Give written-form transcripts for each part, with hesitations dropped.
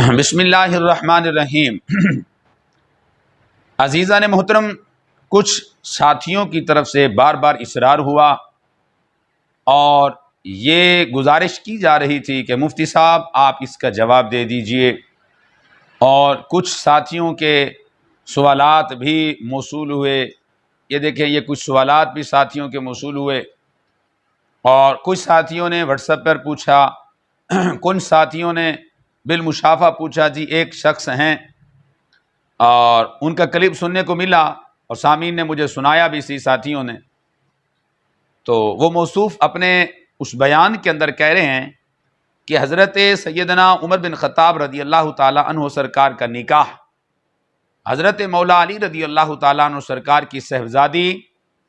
بسم اللہ الرحمن الرحیم۔ عزیزان محترم، کچھ ساتھیوں کی طرف سے بار بار اصرار ہوا اور یہ گزارش کی جا رہی تھی کہ مفتی صاحب آپ اس کا جواب دے دیجئے، اور کچھ ساتھیوں کے سوالات بھی موصول ہوئے۔ یہ دیکھیں، یہ کچھ سوالات بھی ساتھیوں کے موصول ہوئے، اور کچھ ساتھیوں نے واٹس ایپ پر پوچھا، کچھ ساتھیوں نے بالمشافہ پوچھا۔ جی ایک شخص ہیں اور ان کا کلپ سننے کو ملا اور سامعین نے مجھے سنایا بھی، اسی ساتھیوں نے، تو وہ موصوف اپنے اس بیان کے اندر کہہ رہے ہیں کہ حضرت سیدنا عمر بن خطاب رضی اللہ تعالیٰ عنہ سرکار کا نکاح حضرت مولا علی رضی اللہ تعالیٰ عنہ سرکار کی صاحبزادی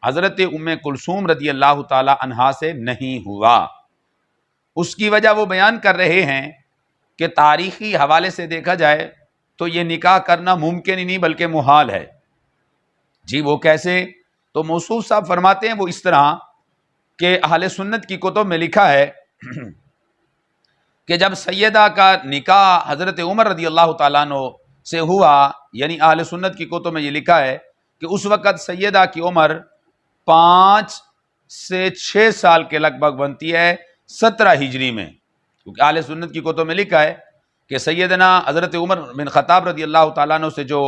حضرت ام کلثوم رضی اللہ تعالیٰ عنہا سے نہیں ہوا۔ اس کی وجہ وہ بیان کر رہے ہیں کہ تاریخی حوالے سے دیکھا جائے تو یہ نکاح کرنا ممکن ہی نہیں بلکہ محال ہے۔ جی وہ کیسے؟ تو موصوف صاحب فرماتے ہیں وہ اس طرح کہ اہل سنت کی کتب میں لکھا ہے کہ جب سیدہ کا نکاح حضرت عمر رضی اللہ تعالیٰ عنہ سے ہوا، یعنی اہل سنت کی کتب میں یہ لکھا ہے کہ اس وقت سیدہ کی عمر 5 سے 6 سال کے لگ بھگ بنتی ہے 17 ہجری میں، کیونکہ اہل سنت کی کتب میں لکھا ہے کہ سیدنا حضرت عمر بن خطاب رضی اللہ تعالیٰ عنہ سے جو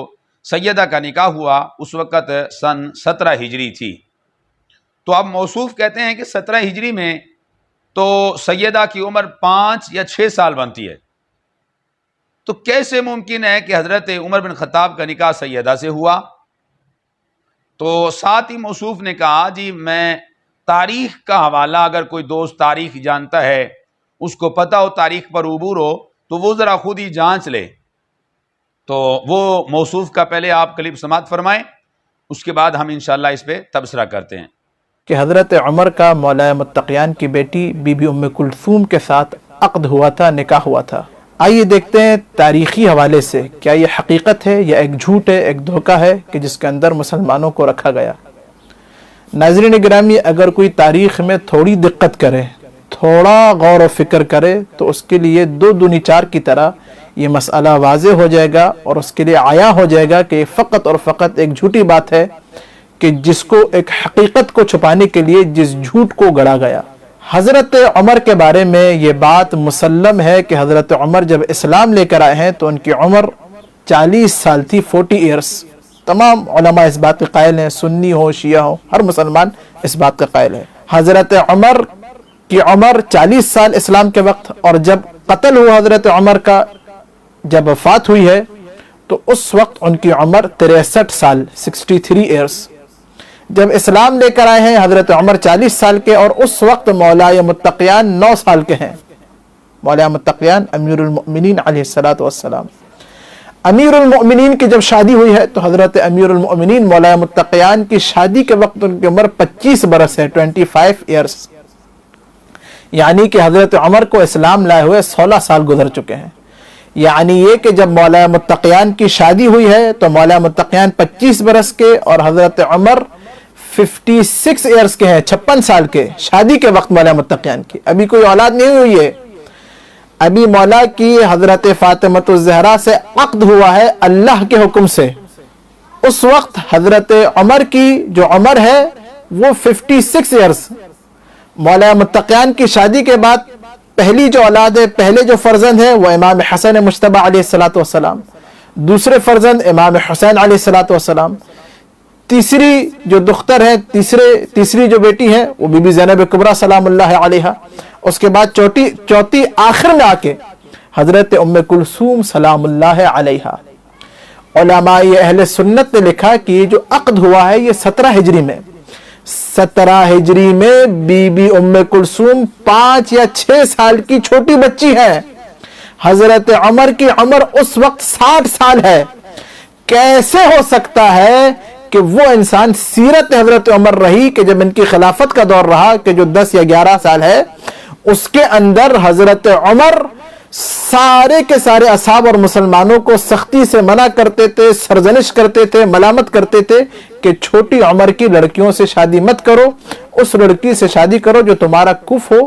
سیدہ کا نکاح ہوا اس وقت سن 17 ہجری تھی۔ تو اب موصوف کہتے ہیں کہ 17 ہجری میں تو سیدہ کی عمر 5 یا 6 سال بنتی ہے، تو کیسے ممکن ہے کہ حضرت عمر بن خطاب کا نکاح سیدہ سے ہوا؟ تو ساتھ ہی موصوف نے کہا جی میں تاریخ کا حوالہ، اگر کوئی دوست تاریخ جانتا ہے، اس کو پتہ ہو، تاریخ پر عبور ہو، تو وہ ذرا خود ہی جانچ لے۔ تو وہ موصوف کا پہلے آپ کلپ سماعت فرمائیں، اس کے بعد ہم انشاءاللہ اس پہ تبصرہ کرتے ہیں کہ حضرت عمر کا مولا متقیان کی بیٹی بی بی ام کلثوم کے ساتھ عقد ہوا تھا، نکاح ہوا تھا۔ آئیے دیکھتے ہیں تاریخی حوالے سے کیا یہ حقیقت ہے یا ایک جھوٹ ہے، ایک دھوکہ ہے کہ جس کے اندر مسلمانوں کو رکھا گیا۔ ناظرین گرامی، اگر کوئی تاریخ میں تھوڑی دقت کرے، تھوڑا غور و فکر کرے، تو اس کے لیے 2 دونی 4 کی طرح یہ مسئلہ واضح ہو جائے گا، اور اس کے لیے عیاں ہو جائے گا کہ یہ فقط اور فقط ایک جھوٹی بات ہے کہ جس کو ایک حقیقت کو چھپانے کے لیے جس جھوٹ کو گڑا گیا۔ حضرت عمر کے بارے میں یہ بات مسلم ہے کہ حضرت عمر جب اسلام لے کر آئے ہیں تو ان کی عمر 40 سال تھی، 40 ایئرس۔ تمام علماء اس بات کے قائل ہیں، سنی ہو شیعہ ہو، ہر مسلمان اس بات کا قائل ہے۔ حضرت عمر کی عمر 40 سال اسلام کے وقت، اور جب قتل ہوا حضرت عمر کا، جب وفات ہوئی ہے، تو اس وقت ان کی عمر 63 سال، 63 ایئرس۔ جب اسلام لے کر آئے ہیں حضرت عمر 40 سال کے، اور اس وقت مولا متقیان 9 سال کے ہیں۔ مولا متقیان امیر المؤمنین علیہ السلام، امیر المؤمنین کی جب شادی ہوئی ہے تو حضرت امیر المؤمنین مولا متقیان کی شادی کے وقت ان کی عمر 25 برس ہے، 25 ایئرس، یعنی کہ حضرت عمر کو اسلام لائے ہوئے 16 سال گزر چکے ہیں۔ یعنی یہ کہ جب مولا متقیان کی شادی ہوئی ہے تو مولا متقیان 25 برس کے اور حضرت عمر 56 ایئرس کے ہیں، 56 سال کے، شادی کے وقت مولا متقیان کی۔ ابھی کوئی اولاد نہیں ہوئی ہے، ابھی مولا کی حضرت فاطمۃ الزہرا سے عقد ہوا ہے اللہ کے حکم سے۔ اس وقت حضرت عمر کی جو عمر ہے وہ 56 ایئرس۔ مولا متقیان کی شادی کے بعد پہلی جو اولاد ہے، پہلے جو فرزند ہے وہ امام حسن مجتبی علیہ السلام، دوسرے فرزند امام حسین علیہ السلام، تیسری جو دختر ہے، تیسری جو بیٹی ہے وہ بی بی زینب کبریٰ سلام اللہ علیہا۔ اس کے بعد چوتھی آخر میں آ کے حضرت ام کلثوم سلام اللہ علیہا۔ علماء اہل سنت نے لکھا کہ یہ جو عقد ہوا ہے یہ 17 ہجری میں، 17 ہجری میں بی بی ام کلثوم 5 یا 6 سال کی چھوٹی بچی ہے۔ حضرت عمر کی عمر اس وقت 60 سال ہے۔ کیسے ہو سکتا ہے کہ وہ انسان، سیرت حضرت عمر رہی کہ جب ان کی خلافت کا دور رہا کہ جو 10 یا 11 سال ہے، اس کے اندر حضرت عمر سارے کے سارے اصحاب اور مسلمانوں کو سختی سے منع کرتے تھے، سرزنش کرتے تھے، ملامت کرتے تھے کہ چھوٹی عمر کی لڑکیوں سے شادی مت کرو، اس لڑکی سے شادی کرو جو تمہارا کف ہو،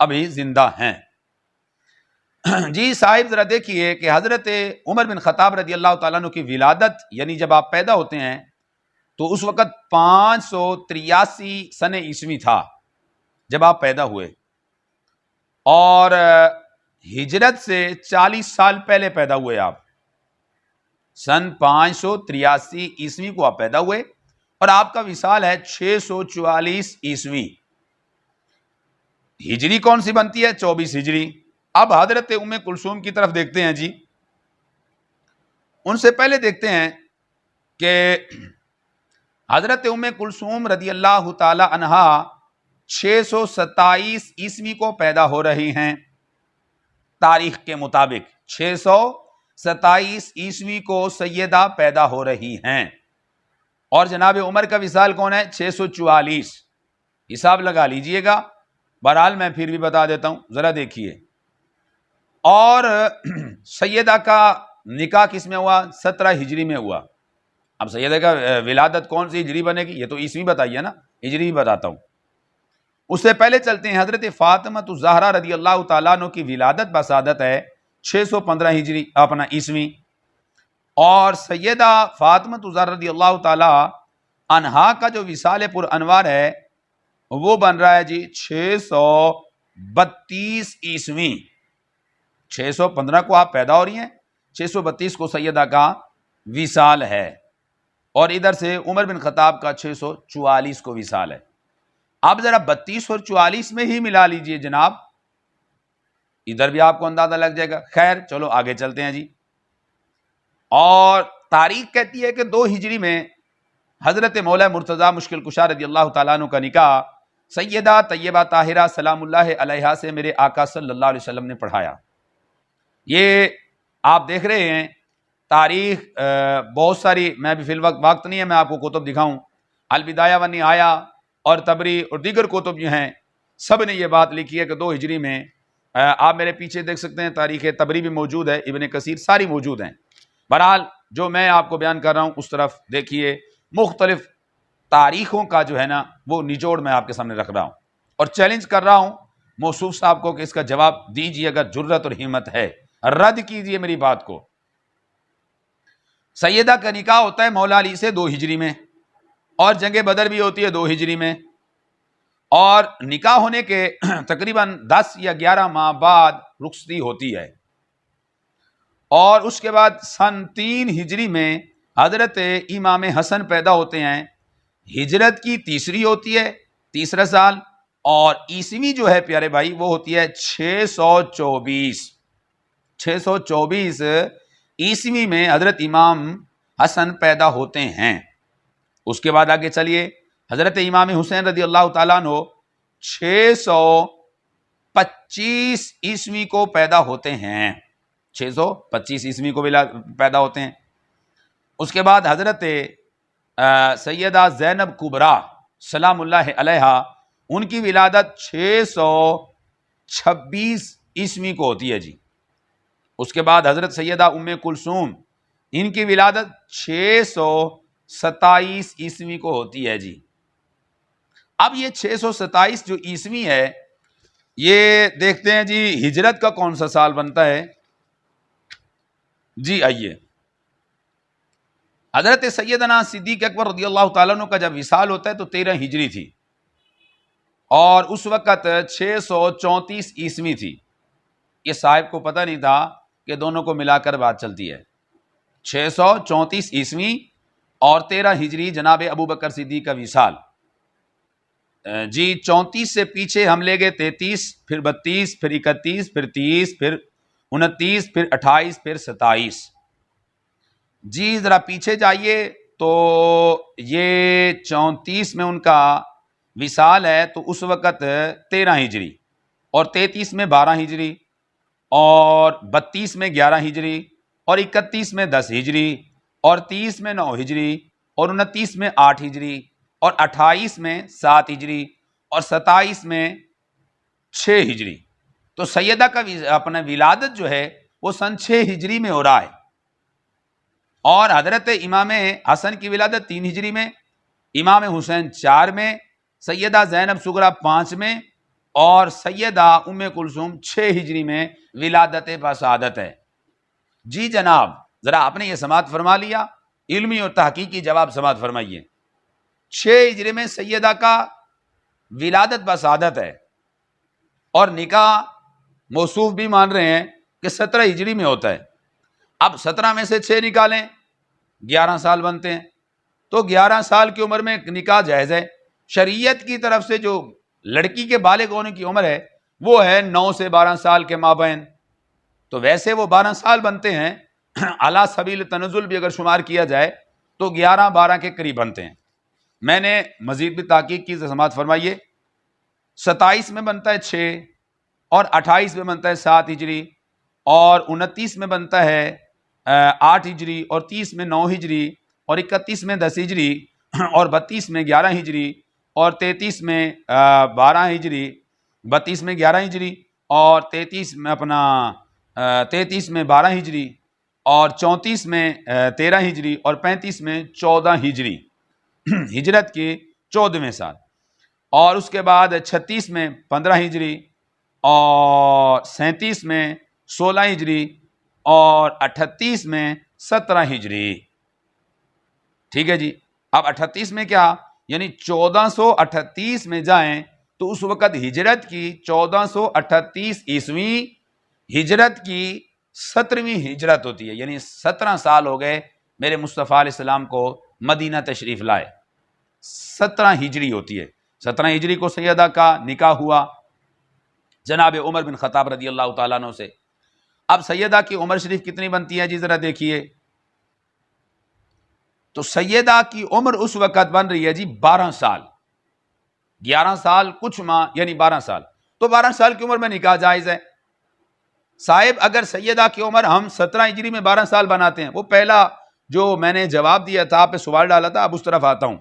ابھی زندہ ہیں۔ جی صاحب ذرا دیکھیے کہ حضرت عمر بن خطاب رضی اللہ تعالیٰ عنہ کی ولادت یعنی جب آپ پیدا ہوتے ہیں تو اس وقت 583 سن عیسوی تھا جب آپ پیدا ہوئے، اور ہجرت سے 40 سال پہلے پیدا ہوئے آپ۔ سن 583 عیسوی کو آپ پیدا ہوئے اور آپ کا وصال ہے 644 عیسوی۔ ہجری کون سی بنتی ہے؟ 24 ہجری۔ اب حضرت ام کلثوم کی طرف دیکھتے ہیں جی۔ ان سے پہلے دیکھتے ہیں کہ حضرت ام کلثوم رضی اللہ تعالی عنہا 627 عیسوی کو پیدا ہو رہی ہیں، تاریخ کے مطابق 627 عیسوی کو سیدہ پیدا ہو رہی ہیں، اور جناب عمر کا وصال کون ہے؟ 644۔ حساب لگا لیجئے گا، بہرحال میں پھر بھی بتا دیتا ہوں، ذرا دیکھیے۔ اور سیدہ کا نکاح کس میں ہوا؟ 17 ہجری میں ہوا۔ اب سیدہ کا ولادت کون سی ہجری بنے گی؟ یہ تو عیسوی بتائیے نا، ہجری بھی بتاتا ہوں۔ اس سے پہلے چلتے ہیں، حضرت فاطمہ الزہرا رضی اللہ تعالیٰ عنہ کی ولادت بسعادت ہے 615 ہجری اپنا عیسوی، اور سیدہ فاطمہ الزہرا رضی اللہ تعالیٰ عنہا کا جو وصال پر انوار ہے وہ بن رہا ہے جی 632 عیسوی۔ 615 کو آپ پیدا ہو رہی ہیں، 632 کو سیدہ کا وصال ہے، اور ادھر سے عمر بن خطاب کا 644 کو وصال ہے۔ آپ ذرا 32 اور 44 میں ہی ملا لیجئے جناب، ادھر بھی آپ کو اندازہ لگ جائے گا۔ خیر چلو آگے چلتے ہیں جی۔ اور تاریخ کہتی ہے کہ 2 ہجری میں حضرت مولا مرتضی مشکل کشا رضی اللہ تعالیٰ عنہ کا نکاح سیدہ طیبہ طاہرہ سلام اللہ علیہا سے میرے آقا صلی اللہ علیہ وسلم نے پڑھایا۔ یہ آپ دیکھ رہے ہیں تاریخ بہت ساری، میں بھی فی الوقت وقت نہیں ہے میں آپ کو کتب دکھاؤں، البدایہ و نہایہ اور تبری اور دیگر کتب جو ہیں سب نے یہ بات لکھی ہے کہ 2 ہجری میں، آپ میرے پیچھے دیکھ سکتے ہیں تاریخ تبری بھی موجود ہے، ابن کثیر ساری موجود ہیں۔ بہرحال جو میں آپ کو بیان کر رہا ہوں اس طرف دیکھیے، مختلف تاریخوں کا جو ہے نا وہ نچوڑ میں آپ کے سامنے رکھ رہا ہوں، اور چیلنج کر رہا ہوں موصوف صاحب کو کہ اس کا جواب دیجیے اگر جرت اور ہمت ہے، رد کیجیے میری بات کو۔ سیدہ کا نکاح ہوتا ہے مولا علی سے 2 ہجری میں، اور جنگ بدر بھی ہوتی ہے 2 ہجری میں، اور نکاح ہونے کے تقریباً 10 یا 11 ماہ بعد رخصتی ہوتی ہے، اور اس کے بعد سن 3 ہجری میں حضرت امام حسن پیدا ہوتے ہیں۔ ہجرت کی تیسری ہوتی ہے، تیسرا سال، اور عیسوی جو ہے پیارے بھائی وہ ہوتی ہے 624۔ 624 عیسوی میں حضرت امام حسن پیدا ہوتے ہیں۔ اس کے بعد آگے چلیے، حضرت امام حسین رضی اللہ تعالیٰ عنہ 625 عیسوی کو پیدا ہوتے ہیں، 625 عیسوی کو پیدا ہوتے ہیں۔ اس کے بعد حضرت سیدہ زینب کبریٰ سلام اللہ علیہا، ان کی ولادت 626 عیسوی کو ہوتی ہے جی۔ اس کے بعد حضرت سیدہ ام کلثوم، ان کی ولادت 627 عیسوی کو ہوتی ہے جی۔ اب یہ 627 جو عیسوی ہے یہ دیکھتے ہیں جی ہجرت کا کون سا سال بنتا ہے جی۔ آئیے، حضرت سیدنا صدیق اکبر رضی اللہ تعالیٰ عنہ کا جب وصال ہوتا ہے تو 13 ہجری تھی، اور اس وقت 634 عیسوی تھی۔ یہ صاحب کو پتہ نہیں تھا کہ دونوں کو ملا کر بات چلتی ہے، 634 عیسوی اور 13 ہجری جناب ابو بکر صدیق کا وصال جی۔ 34 سے پیچھے ہم لے گئے 33، پھر 32، پھر 31، پھر 30، پھر 29، پھر 28، پھر 27 جی۔ ذرا پیچھے جائیے تو یہ 34 میں ان کا وصال ہے تو اس وقت 13 ہجری، اور 33 میں 12 ہجری، اور 32 میں 11 ہجری، اور 31 میں 10 ہجری، اور 30 میں 9 ہجری، اور 29 میں 8 ہجری، اور 28 میں 7 ہجری، اور 27 میں 6 ہجری۔ تو سیدہ کا اپنا ولادت جو ہے وہ سن 6 ہجری میں ہو رہا ہے، اور حضرت امام حسن کی ولادت 3 ہجری میں، امام حسین 4 میں، سیدہ زینب صغریٰ 5 میں، اور سیدہ ام کلثوم 6 ہجری میں ولادت بسعادت ہے۔ جی جناب، ذرا آپ نے یہ سماعت فرما لیا، علمی اور تحقیقی جواب سماعت فرمائیے۔ 6 ہجری میں سیدہ کا ولادت بسعادت ہے، اور نکاح موصوف بھی مان رہے ہیں کہ 17 ہجری میں ہوتا ہے۔ اب 17 میں سے 6 نکالیں، 11 سال بنتے ہیں، تو 11 سال کی عمر میں نکاح جائز ہے۔ شریعت کی طرف سے جو لڑکی کے بالغ ہونے کی عمر ہے وہ ہے 9 سے 12 سال کے مابین، تو ویسے وہ 12 سال بنتے ہیں، علی سبیل تنزل بھی اگر شمار کیا جائے تو 11-12 کے قریب بنتے ہیں۔ میں نے مزید بھی تحقیق کی، سماعت فرمائیے۔ 27 میں بنتا ہے 6، اور 28 میں بنتا ہے 7 ہجری، اور 29 میں بنتا ہے 8 ہجری، اور 30 میں 9 ہجری، اور 31 میں 10 ہجری، اور 32 میں 11 ہجری، اور 33 میں 12 ہجری، 32 میں 11 ہجری، اور 33 میں 12 ہجری، اور 34 میں 13 ہجری، اور 35 میں 14 ہجری، ہجرت کے 14ویں سال، اور اس کے بعد 36 میں 15 ہجری، اور 37 میں 16 ہجری، اور 38 میں 17 ہجری۔ ٹھیک ہے جی، اب 38 میں کیا، یعنی 1438 میں جائیں تو اس وقت ہجرت کی 1438 عیسوی، ہجرت کی 17ویں ہجرت ہوتی ہے، یعنی 17 سال ہو گئے میرے مصطفیٰ علیہ السلام کو مدینہ تشریف لائے، 17 ہجری ہوتی ہے۔ 17 ہجری کو سیدہ کا نکاح ہوا جناب عمر بن خطاب رضی اللہ تعالیٰ عنہ سے۔ اب سیدہ کی عمر شریف کتنی بنتی ہے جی، ذرا دیکھیے، تو سیدہ کی عمر اس وقت بن رہی ہے جی 12 سال، 11 سال کچھ ماہ یعنی 12 سال، تو 12 سال کی عمر میں نکاح جائز ہے۔ صاحب اگر سیدہ کی عمر ہم 17 ہجری میں 12 سال بناتے ہیں، وہ پہلا جو میں نے جواب دیا تھا، آپ پہ سوال ڈالا تھا، اب اس طرف آتا ہوں۔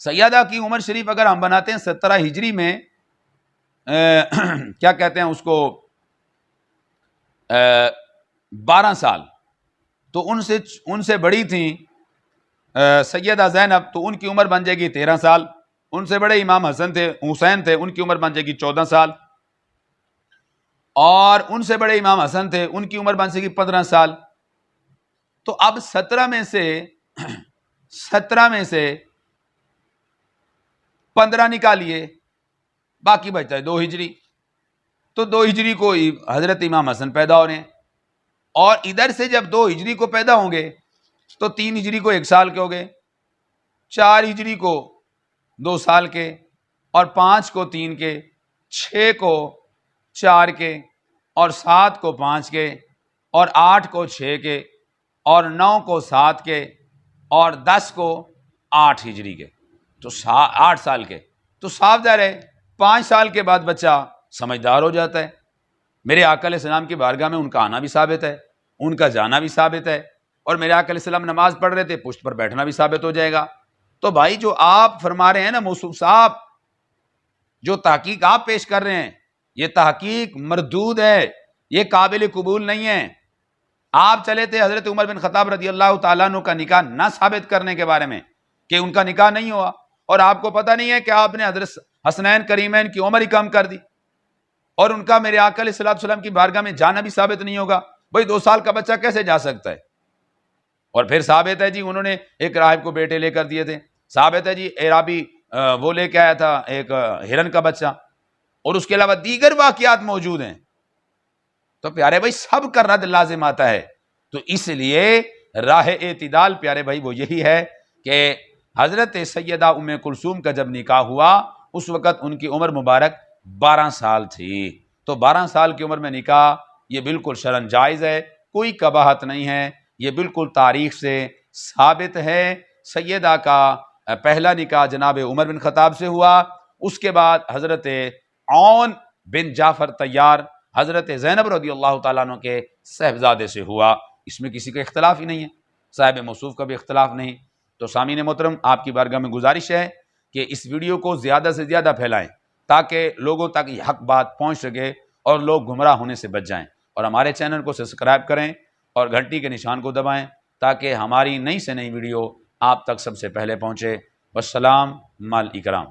سیدہ کی عمر شریف اگر ہم بناتے ہیں 17 ہجری میں کیا کہتے ہیں اس کو 12 سال، تو ان سے بڑی تھیں سیدہ زینب، تو ان کی عمر بن جائے گی 13 سال، ان سے بڑے امام حسین تھے، ان کی عمر بن جائے گی 14 سال، اور ان سے بڑے امام حسن تھے، ان کی عمر بن جائے گی 15 سال۔ تو اب 17 میں سے 15 نکالیے، باقی بچتا ہے 2 ہجری، تو 2 ہجری کو حضرت امام حسن پیدا ہو رہے ہیں، اور ادھر سے جب 2 ہجری کو پیدا ہوں گے تو 3 ہجری کو 1 سال کے ہو گئے، 4 ہجری کو 2 سال کے، اور 5 کو 3 کے، 6 کو 4 کے، اور 7 کو 5 کے، اور 8 کو 6 کے، اور 9 کو 7 کے، اور 10 کو 8 ہجری کے، تو 8 سال کے، تو صاف ظاہر ہے 5 سال کے بعد بچہ سمجھدار ہو جاتا ہے۔ میرے آقا علیہ السلام کی بارگاہ میں ان کا آنا بھی ثابت ہے، ان کا جانا بھی ثابت ہے، اور میرے آقا علیہ السلام نماز پڑھ رہے تھے، پشت پر بیٹھنا بھی ثابت ہو جائے گا۔ تو بھائی جو آپ فرما رہے ہیں نا موصوف صاحب، جو تحقیق آپ پیش کر رہے ہیں، یہ تحقیق مردود ہے، یہ قابل قبول نہیں ہے۔ آپ چلے تھے حضرت عمر بن خطاب رضی اللہ تعالیٰ عنہ کا نکاح نہ ثابت کرنے کے بارے میں، کہ ان کا نکاح نہیں ہوا، اور آپ کو پتہ نہیں ہے کہ آپ نے حضرت حسنین کریمین کی عمر ہی کم کر دی، اور ان کا میرے آقا علیہ السلام کی بارگاہ میں جانا بھی ثابت نہیں ہوگا۔ بھائی 2 سال کا بچہ کیسے جا سکتا ہے؟ اور پھر ثابت ہے جی انہوں نے ایک راہب کو بیٹے لے کر دیے تھے، ثابت ہے جی اعرابی وہ لے کے آیا تھا ایک ہرن کا بچہ، اور اس کے علاوہ دیگر واقعات موجود ہیں۔ تو پیارے بھائی سب کا رد لازم آتا ہے، تو اس لیے راہ اعتدال پیارے بھائی وہ یہی ہے کہ حضرت سیدہ ام کلثوم کا جب نکاح ہوا اس وقت ان کی عمر مبارک 12 سال تھی، تو 12 سال کی عمر میں نکاح یہ بالکل شرعاً جائز ہے، کوئی قباحت نہیں ہے، یہ بالکل تاریخ سے ثابت ہے۔ سیدہ کا پہلا نکاح جناب عمر بن خطاب سے ہوا، اس کے بعد حضرت عون بن جعفر طیار حضرت زینب رضی اللہ تعالیٰ عنہ کے صاحبزادے سے ہوا، اس میں کسی کا اختلاف ہی نہیں ہے، صاحب موصوف کا بھی اختلاف نہیں۔ تو سامعین محترم، آپ کی بارگاہ میں گزارش ہے کہ اس ویڈیو کو زیادہ سے زیادہ پھیلائیں تاکہ لوگوں تک یہ حق بات پہنچ سکے اور لوگ گمراہ ہونے سے بچ جائیں، اور ہمارے چینل کو سبسکرائب کریں اور گھنٹی کے نشان کو دبائیں تاکہ ہماری نئی سے نئی ویڈیو آپ تک سب سے پہلے پہنچے۔ والسلام مع الاکرام۔